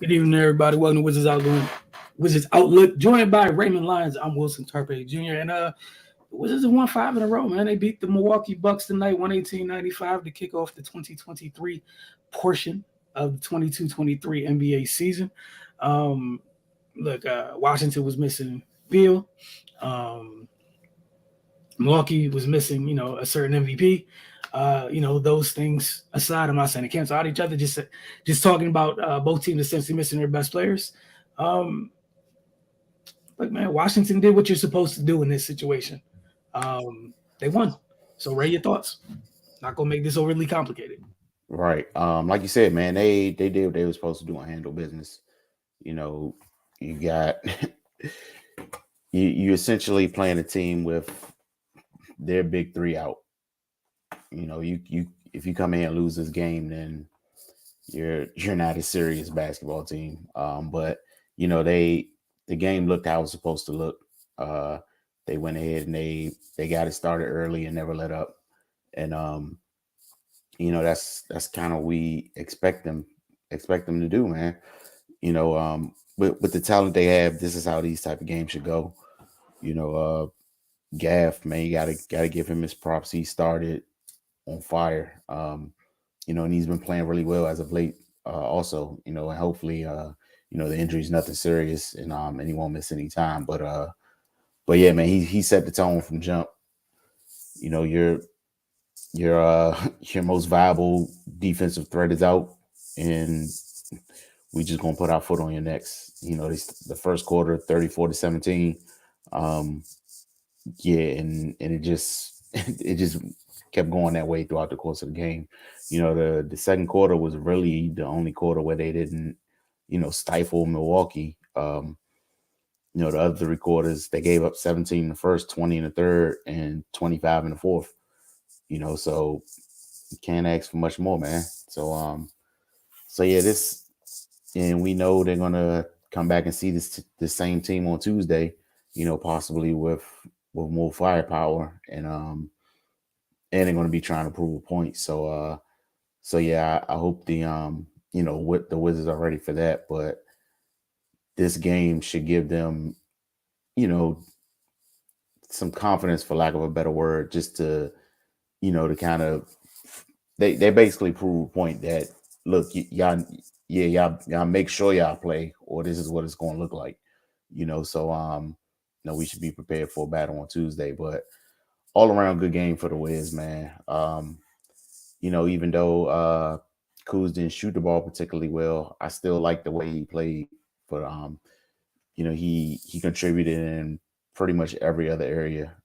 Good evening, everybody. Welcome to Wizards Outlook, joined by Raymond Lyons. I'm Wilson Tarpe Jr. And the Wizards have won 5 in a row, man. They beat the Milwaukee Bucks tonight, 118-95, to kick off the 2023 portion of the 22-23 NBA season. Um, Washington was missing Beal. Um, Milwaukee was missing, a certain MVP. Those things aside, I'm not saying they cancel out each other. Just talking about both teams essentially missing their best players. Um, Look, man, Washington did what you're supposed to do in this situation. They won. So, Ray, your thoughts? Not gonna make this overly complicated. Right. Like you said, man, they did what they were supposed to do and handle business. You know, you got you essentially playing a team with their big three out. You if you come in and lose this game, then you're not a serious basketball team. But the game looked how it was supposed to look. Uh, they went ahead and they got it started early and never let up. And that's kind of we expect them to do, man. With the talent they have, this is how these type of games should go. You know, Gaff, man, you gotta give him his props. He started on fire. And he's been playing really well as of late. Also, and hopefully, the injury is nothing serious, and he won't miss any time. But yeah, man, he set the tone from jump. Your your most viable defensive threat is out, and we just gonna put our foot on your necks. The first quarter, 34-17. Um, yeah, and it just it just kept going that way throughout the course of the game. The second quarter was really the only quarter where they didn't, stifle Milwaukee. The other three quarters, they gave up 17 in the first, 20 in the third, and 25 in the fourth. So you can't ask for much more, man. So yeah, and we know they're gonna come back and see this same team on Tuesday. Possibly with more firepower, and they're gonna be trying to prove a point. So yeah, I hope what the Wizards are ready for that. But this game should give them, you know, some confidence, for lack of a better word, just to kind of they basically prove a point that look, y'all make sure y'all play, or this is what it's going to look like. We should be prepared for a battle on Tuesday. But all around good game for the Wiz, man. Even though Kuz didn't shoot the ball particularly well, I still like the way he played. But he contributed in pretty much every other area.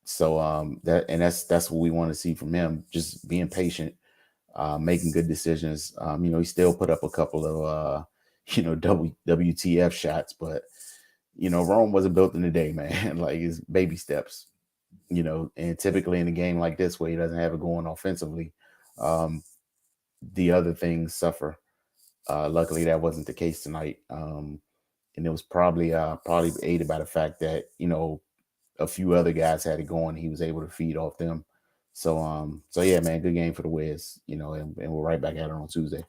That's what we want to see from him. Just being patient, making good decisions. He still put up a couple of WTF shots, but Rome wasn't built in a day, man. Like, it's baby steps. And typically in a game like this where he doesn't have it going offensively, the other things suffer. Luckily, that wasn't the case tonight. And it was probably aided by the fact that, a few other guys had it going. He was able to feed off them. So yeah, man, good game for the Wiz, and we're right back at it on Tuesday.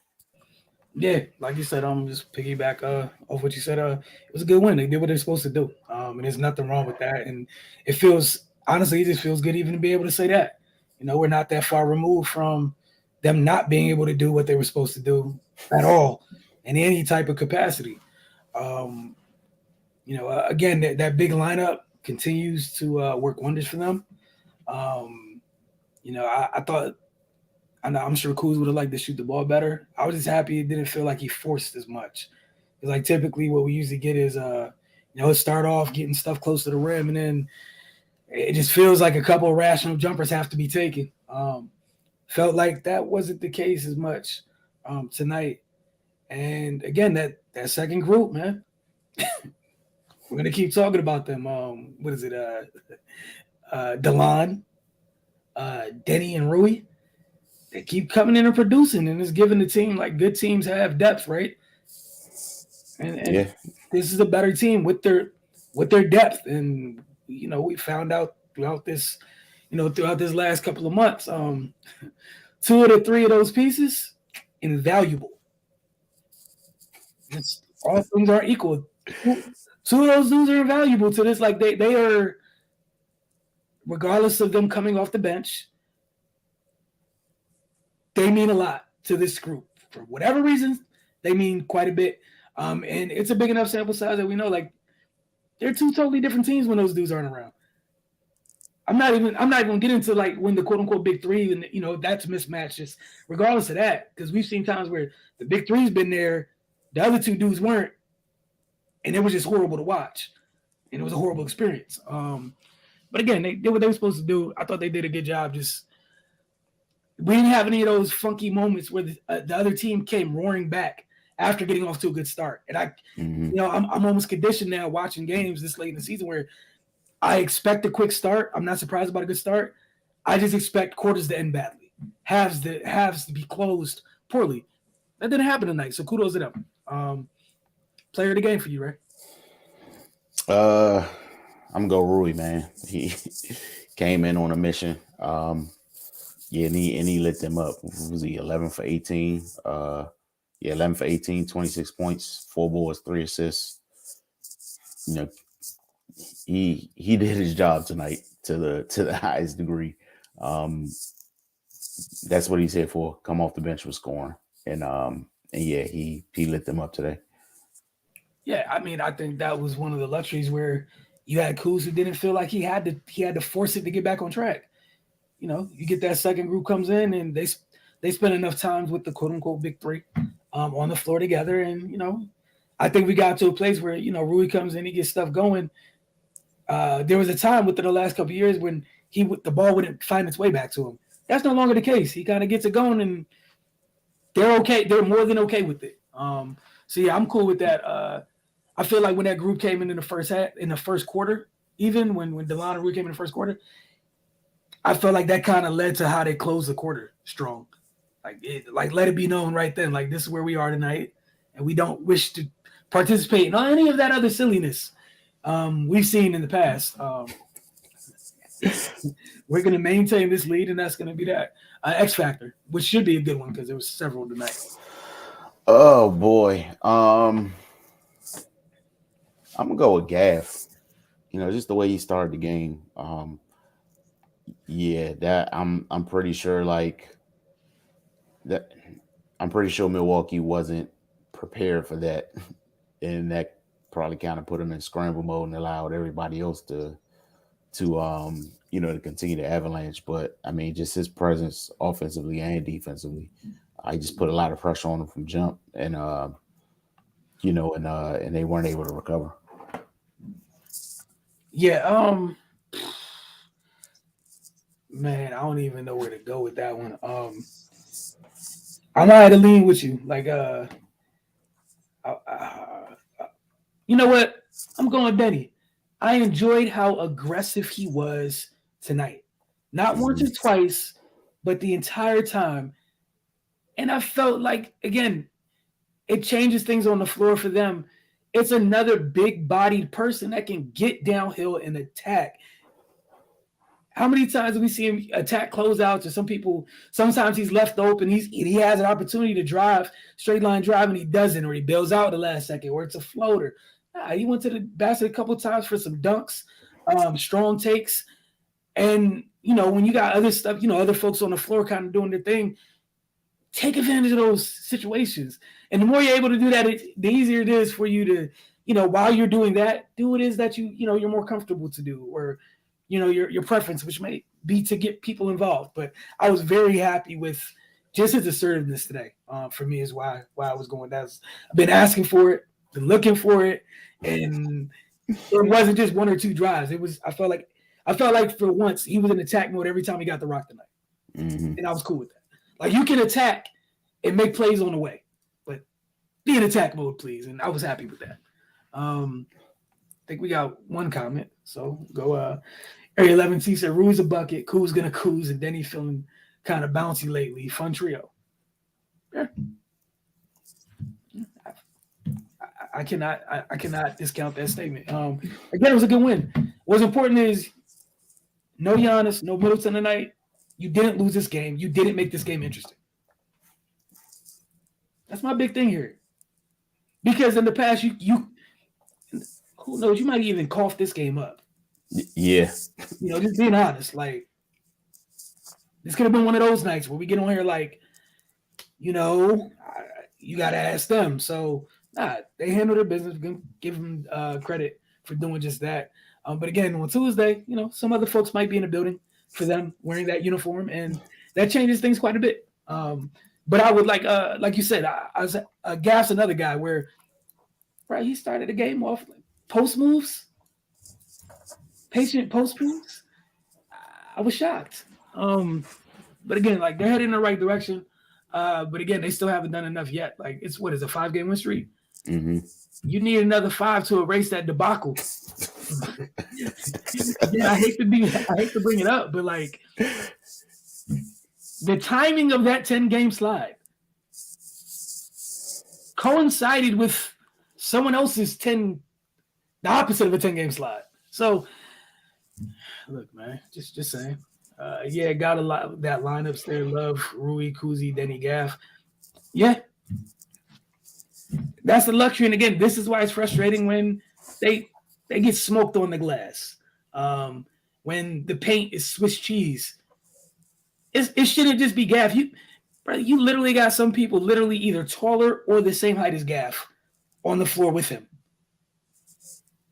Yeah, like you said, just piggyback off what you said. It was a good win. They did what they're supposed to do, and there's nothing wrong with that. And it just feels good even to be able to say that. We're not that far removed from them not being able to do what they were supposed to do at all in any type of capacity. Um, Again, that big lineup continues to work wonders for them. Um, I thought. I'm sure Kuz would have liked to shoot the ball better. I was just happy it didn't feel like he forced as much. Because like typically what we usually get is start off getting stuff close to the rim, and then it just feels like a couple of rational jumpers have to be taken. Felt like that wasn't the case as much tonight. And again, that second group, man, we're gonna keep talking about them. What is it? Delon, Denny, and Rui. They keep coming in and producing, and it's giving the team, like, good teams have depth, right? And Yeah, this is a better team with their depth, and we found out throughout this last couple of months, 2 of the 3 of those pieces invaluable. Just all things are equal. Two of those dudes are invaluable to this. Like they are, regardless of them coming off the bench, they mean a lot to this group for whatever reasons. They mean quite a bit, and it's a big enough sample size that we know like they're two totally different teams when those dudes aren't around. I'm not even getting to like when the quote unquote big three and that's mismatched. Just regardless of that, because we've seen times where the big three's been there, the other two dudes weren't, and it was just horrible to watch, and it was a horrible experience. But again, they did what they were supposed to do. I thought they did a good job. Just we didn't have any of those funky moments where the other team came roaring back after getting off to a good start. And I'm almost conditioned now watching games this late in the season where I expect a quick start. I'm not surprised about a good start. I just expect quarters to end badly, halves to be closed poorly. That didn't happen tonight, so kudos to them. Player of the game for you, Ray. I'm gonna go Rui, man. He came in on a mission. Yeah, and he lit them up. What was he 11 for 18? Yeah, 11 for 18, 26 points, 4 boards, 3 assists. You know, he did his job tonight to the highest degree. That's what he's here for. Come off the bench with scoring, and yeah, he lit them up today. Yeah, I mean, I think that was one of the luxuries where you had Kuz who didn't feel like he had to force it to get back on track. You get that second group comes in and they spend enough time with the quote unquote big three on the floor together, and I think we got to a place where Rui comes in, he gets stuff going. There was a time within the last couple of years when the ball wouldn't find its way back to him. That's no longer the case. He kind of gets it going, and they're okay. They're more than okay with it. So yeah, I'm cool with that. I feel like when that group came in the first quarter, even when Delon and Rui came in the first quarter, I felt like that kind of led to how they closed the quarter strong. Like let it be known right then, like this is where we are tonight, and we don't wish to participate in any of that other silliness we've seen in the past. We're going to maintain this lead, and that's going to be that X factor, which should be a good one because there was several tonight. Oh boy, I'm gonna go with Gaff. Just the way he started the game. Yeah, that I'm pretty sure like that. I'm pretty sure Milwaukee wasn't prepared for that, and that probably kind of put them in scramble mode and allowed everybody else to continue the avalanche. But I mean, just his presence offensively and defensively, I just put a lot of pressure on him from jump, and and they weren't able to recover. Yeah, man, I don't even know where to go with that one. I might have to lean with you. Like, you know what? I'm going Benny. I enjoyed how aggressive he was tonight. Not once or twice, but the entire time. And I felt like, again, it changes things on the floor for them. It's another big bodied person that can get downhill and attack. How many times do we see him attack closeouts or sometimes he's left open. He has an opportunity to drive, straight line drive, and he doesn't, or he bails out the last second, or it's a floater. He went to the basket a couple times for some dunks, strong takes. And, when you got other stuff, other folks on the floor kind of doing their thing, take advantage of those situations. And the more you're able to do that, the easier it is for you to, while you're doing that, do what it is that you're more comfortable to do, or your preference, which may be to get people involved. But I was very happy with just his assertiveness today. For me is why I was going. I've been asking for it, been looking for it, and it wasn't just one or two drives. It was. I felt like for once he was in attack mode every time he got the rock tonight, and I was cool with that. Like you can attack and make plays on the way, but be in attack mode, please. And I was happy with that. I think we got one comment. So go Area 11 T said Rui's a bucket, Koo's gonna cruise, and Denny feeling kind of bouncy lately. Fun trio. Yeah. I cannot discount that statement. Again, it was a good win. What's important is no Giannis, no Middleton tonight. You didn't lose this game. You didn't make this game interesting. That's my big thing here. because in the past you who knows, you might even cough this game up. Yeah. Just being honest, like this could have been one of those nights where we get on here like, you got to ask them. So they handle their business. Give them credit for doing just that. But again, on Tuesday, some other folks might be in the building for them wearing that uniform, and that changes things quite a bit. But I would like you said, I was Gaff's another guy where, right, he started the game off post moves, patient post moves. I was shocked. But again, like they're heading in the right direction. But again, they still haven't done enough yet. Like it's what is a 5-game win streak? Mm-hmm. You need another 5 to erase that debacle. Yeah, I hate to bring it up, but like the timing of that 10-game slide coincided with someone else's the opposite of a 10-game slide. So look, man, just saying. Got a lot that lineups there. Love, Rui, Kuzi, Denny, Gaff. Yeah. That's the luxury. And again, this is why it's frustrating when they get smoked on the glass. When the paint is Swiss cheese. It shouldn't just be Gaff. You literally got some people literally either taller or the same height as Gaff on the floor with him.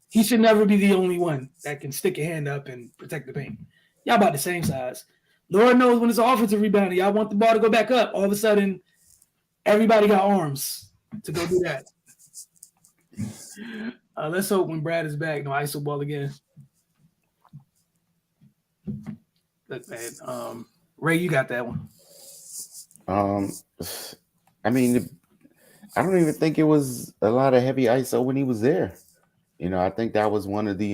He should never be the only one that can stick a hand up and protect the paint. Y'all about the same size. Lord knows when it's offensive rebounding, y'all want the ball to go back up. All of a sudden, everybody got arms to go do that. Let's hope when Brad is back, no ISO ball again. Look, man. Ray, you got that one. I mean, I don't even think it was a lot of heavy ISO when he was there. I think that was one of the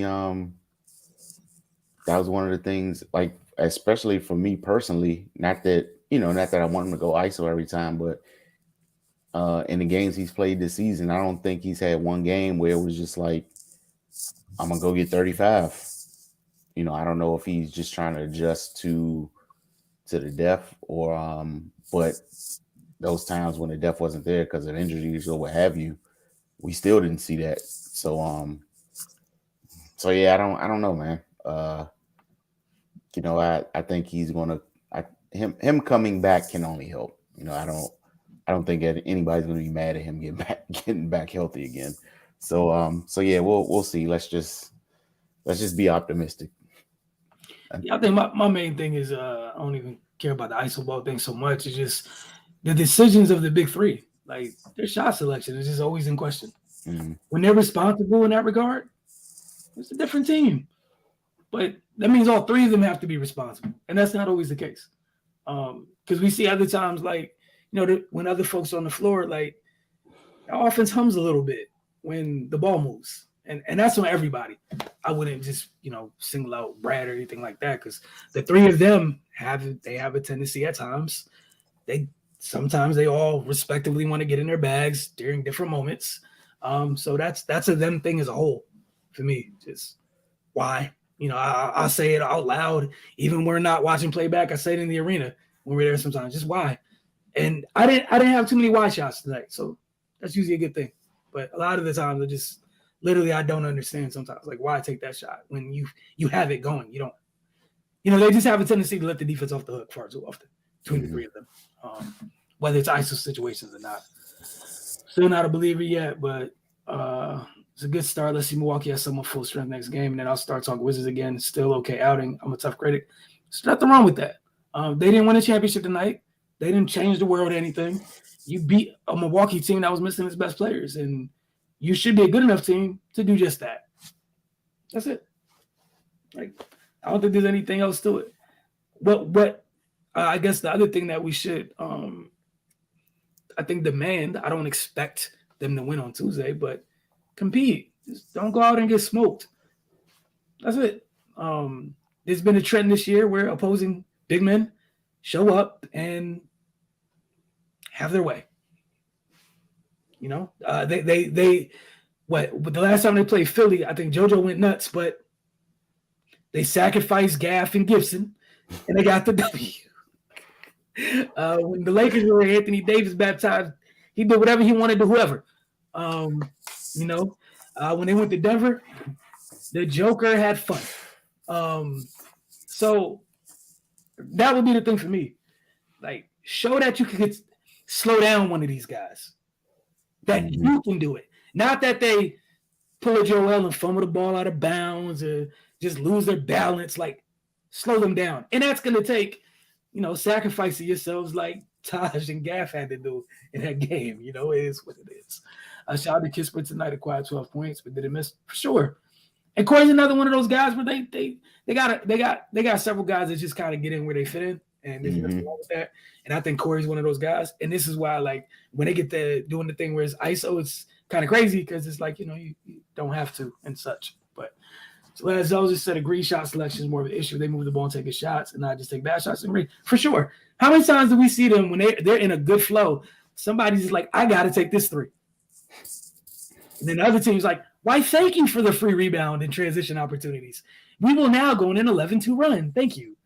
things, like, especially for me personally, not that I want him to go ISO every time, but in the games he's played this season, I don't think he's had one game where it was just like, I'm going to go get 35. I don't know if he's just trying to adjust to the depth or, but those times when the depth wasn't there because of injuries or what have you, we still didn't see that. So yeah, I don't know, man. I think he's gonna him coming back can only help. I don't think anybody's gonna be mad at him getting back healthy again. So yeah, we'll see. Let's just be optimistic. Yeah, I think my main thing is I don't even care about the ISO ball thing so much. It's just the decisions of the big three. Like their shot selection is just always in question. Mm-hmm. When they're responsible in that regard, it's a different team. But that means all three of them have to be responsible. And that's not always the case. Because we see other times, like, when other folks are on the floor, like, our offense hums a little bit when the ball moves. And that's on everybody. I wouldn't just, single out Brad or anything like that, because the three of them have a tendency at times. Sometimes they all respectively want to get in their bags during different moments. So that's a them thing as a whole for me. Just why? I'll say it out loud, even when we're not watching playback. I say it in the arena when we're there sometimes. Just why? And I didn't have too many wide shots tonight, so that's usually a good thing. But a lot of the times, I don't understand sometimes, like why take that shot when you have it going. You don't. They just have a tendency to let the defense off the hook far too often between the three of them, whether it's ISO situations or not. Still not a believer yet, but it's a good start. Let's see Milwaukee has someone full strength next game, and then I'll start talking Wizards again. Still okay outing. I'm a tough critic. There's nothing wrong with that. They didn't win a championship tonight. They didn't change the world or anything. You beat a Milwaukee team that was missing its best players, and you should be a good enough team to do just that. That's it. Like, I don't think there's anything else to it. But I guess the other thing that we should, I think, demand. I don't expect them to win on Tuesday, but compete. Just don't go out and get smoked. That's it. There's been a trend this year where opposing big men show up and have their way. They but the last time they played Philly, I think JoJo went nuts, but they sacrificed Gaff and Gibson, and they got the W. When the Lakers were Anthony Davis baptized, he did whatever he wanted to whoever. Um, you know, when they went to Denver, the Joker had fun. So that would be the thing for me. Like, show that you could slow down one of these guys. That Mhm. you can do it. Not that they pull a Joel and fumble the ball out of bounds or just lose their balance. Like, slow them down. And that's going to take, sacrificing yourselves like Taj and Gaff had to do in that game. It is what it is. Shout out to Kispert tonight, acquired 12 points, but did it miss? For sure. And Corey's another one of those guys where they got several guys that just kind of get in where they fit in, and there's nothing wrong with that. And I think Corey's one of those guys. And this is why, like, when they get to doing the thing where it's ISO, it's kind of crazy because it's like you don't have to and such. But so as I just said, a green shot selection is more of an issue. They move the ball and take his shots, and not just take bad shots and green for sure. How many times do we see them when they're in a good flow? Somebody's just like, I got to take this three. And then the other team's like, why, thank you for the free rebound and transition opportunities. We will now go on an 11-2 run. Thank you.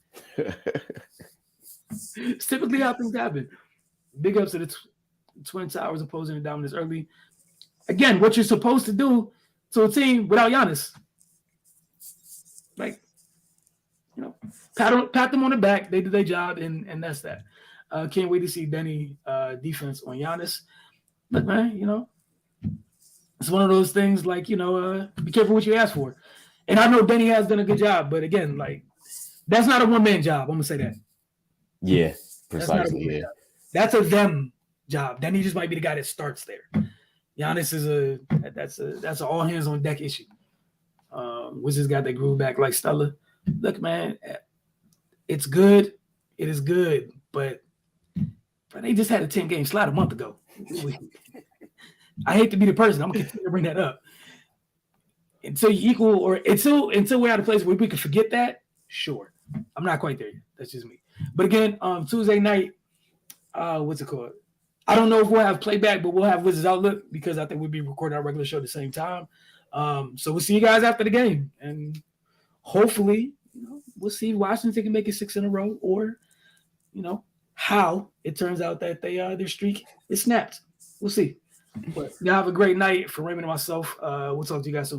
It's typically how things happen. Big ups to the Twin Towers opposing the dominance early. Again, what you're supposed to do to a team without Giannis. Like, pat them on the back. They did their job, and that's that. Can't wait to see Denny defense on Giannis. Look, man, it's one of those things like, be careful what you ask for. And I know Denny has done a good job, but again, like, that's not a one-man job. I'm going to say that. Yeah, precisely. Yeah. That's a them job. Denny just might be the guy that starts there. Giannis is that's an all hands on deck issue. Was this guy that grew back like Stella? Look, man, it's good. It is good, but they just had a 10-game slide a month ago. I hate to be the person. I'm gonna continue to bring that up until you equal or until we're at a place where we can forget that. Sure, I'm not quite there yet. That's just me. But again, Tuesday night, what's it called? I don't know if we'll have playback, but we'll have Wizards Outlook because I think we'll be recording our regular show at the same time. So we'll see you guys after the game, and hopefully, we'll see if Washington can make it 6 in a row, or how it turns out that their streak is snapped. We'll see. But y'all have a great night. For Raymond and myself, we'll talk to you guys soon.